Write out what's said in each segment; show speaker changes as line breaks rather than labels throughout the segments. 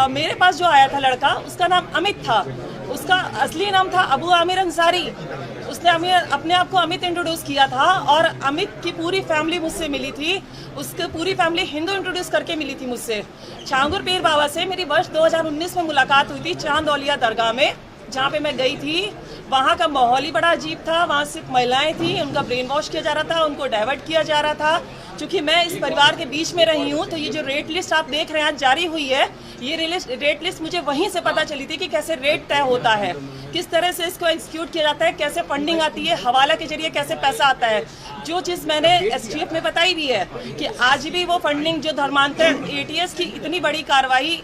मेरे पास जो आया था लड़का, उसका नाम अमित था। उसका असली नाम था अबू आमिर अंसारी। उसने अपने आप को अमित इंट्रोड्यूस किया था और अमित की पूरी फैमिली मुझसे मिली थी। उसकी पूरी फैमिली हिंदू इंट्रोड्यूस करके मिली थी मुझसे। छांगुर पीर बाबा से मेरी वर्ष 2019 में मुलाकात हुई थी चांदौलिया दरगाह में, जहाँ पे मैं गई थी। वहाँ का माहौल ही बड़ा अजीब था। वहाँ सिर्फ महिलाएं थी, उनका ब्रेन वॉश किया जा रहा था, उनको डाइवर्ट किया जा रहा था। क्योंकि मैं इस परिवार के बीच में रही हूँ, तो ये जो रेट लिस्ट आप देख रहे हैं आज जारी हुई है, ये रेट लिस्ट मुझे वहीं से पता चली थी कि कैसे रेट तय होता है, किस तरह से इसको एग्जीक्यूट किया जाता है, कैसे फंडिंग आती है, हवाला के जरिए कैसे पैसा आता है। जो चीज़ मैंने एसटीएफ में बताई भी है कि आज भी वो फंडिंग जो धर्मांतरण एटीएस की इतनी बड़ी कार्रवाई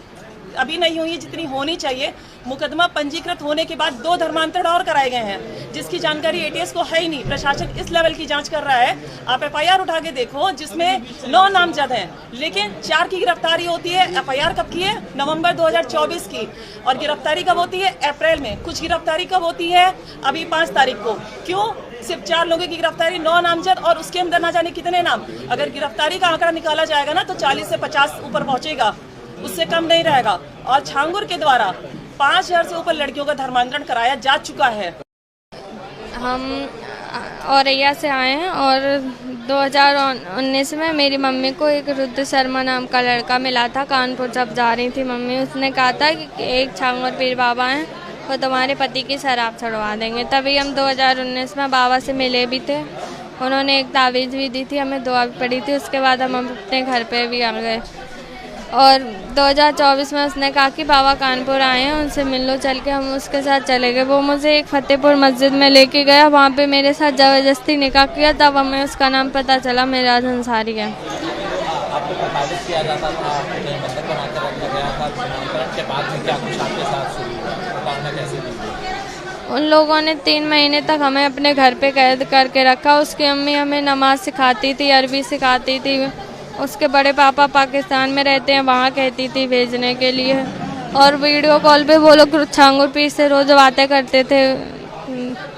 अभी नहीं हुई जितनी होनी चाहिए। मुकदमा पंजीकृत होने के बाद 2 धर्मांतरण और कराए गए हैं, जिसकी जानकारी एटीएस को है ही नहीं। प्रशासन इस लेवल की जांच कर रहा है। आप एफआईआर उठा के देखो, जिसमें 9 नामजद हैं, लेकिन 4 की गिरफ्तारी होती है। एफआईआर कब की है? नवंबर 2024 की। और गिरफ्तारी कब होती है? अप्रैल में। कुछ गिरफ्तारी कब होती है? अभी 5 तारीख को। क्यों सिर्फ 4 लोगों की गिरफ्तारी, 9 नामजद, और उसके अंदर ना जाने कितने नाम। अगर गिरफ्तारी का आंकड़ा निकाला जाएगा ना, तो 40 से 50 ऊपर पहुंचेगा, उससे कम नहीं रहेगा। और छांगुर के द्वारा 5000 से ऊपर लड़कियों का धर्मांतरण कराया जा चुका है।
हम औरैया से आए हैं और 2019 में मेरी मम्मी को एक रुद्र शर्मा नाम का लड़का मिला था। कानपुर जब जा रही थी मम्मी, उसने कहा था कि एक छांगुर पीर बाबा हैं, वो तुम्हारे पति की शराब छुड़वा देंगे। तभी हम 2019 में बाबा से मिले भी थे। उन्होंने एक तावीज़ भी दी थी, हमें दुआ भी पड़ी थी। उसके बाद हम अपने घर पे भी आ गए। और 2024 में उसने कहा कि बाबा कानपुर आए हैं, उनसे मिल लो चल के। हम उसके साथ चले गए। वो मुझे एक फतेहपुर मस्जिद में लेके गया, वहाँ पे मेरे साथ ज़बरदस्ती निकाह किया। तब हमें उसका नाम पता चला, मेराज अंसारी है।
आपको प्रताड़ित किया जाता था, आपको कहीं बंधक बनाकर रखा गया था। धर्मांतरण के बाद में क्या कुछ आपके साथ शुरू हुआ, बताना कैसे?
उन लोगों ने 3 महीने तक हमें अपने घर पे कैद करके रखा। उसकी अम्मी हमें नमाज सिखाती थी, अरबी सिखाती थी। उसके बड़े पापा पाकिस्तान में रहते हैं, वहाँ कहती थी भेजने के लिए। और वीडियो कॉल पे वो लोग छांगुर पीर से रोज़ बातें करते थे,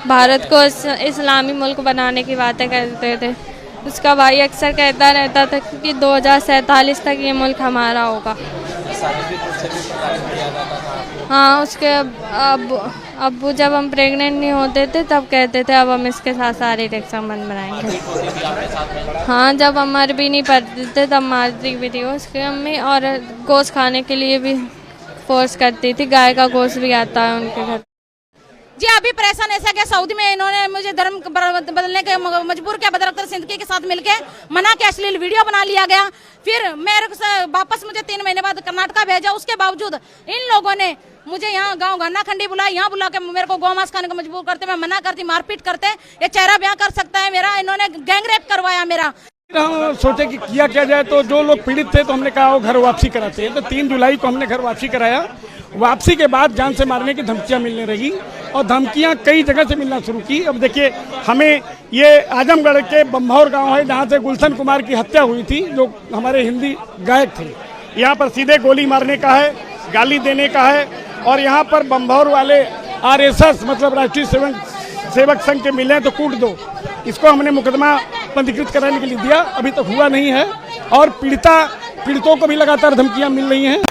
भारत को इस्लामी मुल्क बनाने की बातें करते थे। उसका भाई अक्सर कहता रहता था कि 2047 तक ये मुल्क हमारा होगा। हाँ, उसके अब्बू जब हम प्रेग्नेंट नहीं होते थे तब कहते थे अब हम इसके साथ शारीरिक संबंध बनाएंगे। हाँ, जब हम मर भी नहीं पाते थे तब मारती भी थी उसकी अम्मी। और गोश्त खाने के लिए भी फोर्स करती थी। गाय का गोश्त भी आता है उनके घर।
जी, अभी परेशान ऐसा क्या, सऊदी में इन्होंने मुझे धर्म बदलने के मजबूर किया। बदर अख्तर सिद्दीकी के साथ मिलके मना के अश्लील वीडियो बना लिया गया। फिर मेरे वापस मुझे 3 महीने बाद कर्नाटका भेजा। उसके बावजूद इन लोगों ने मुझे यहाँ गांव गन्ना खंडी बुलाया, यहाँ बुला के मेरे को गौमांस खाने को मजबूर करते। मैं मना करती, मारपीट करते। ये चेहरा बयां कर सकता है मेरा। इन्होंने गैंग रेप करवाया मेरा।
हम सोचे कि किया जाए, तो जो लोग पीड़ित थे तो हमने कहा वो घर वापसी कराते हैं। तो 3 जुलाई को हमने घर वापसी कराया। वापसी के बाद जान से मारने की धमकियां मिलने लगी और धमकियां कई जगह से मिलना शुरू की। अब देखिए, हमें ये आजमगढ़ के बम्भौर गांव है जहां से गुलशन कुमार की हत्या हुई थी, जो हमारे हिंदी गायक थे। यहाँ पर सीधे गोली मारने का है, गाली देने का है। और यहाँ पर बम्भौर वाले RSS मतलब राष्ट्रीय सेवक संघ के मिले तो कूट दो। इसको हमने मुकदमा पंजीकृत कराने के लिए दिया, अभी तक हुआ नहीं है। और पीड़ितों को भी लगातार धमकियां मिल रही हैं।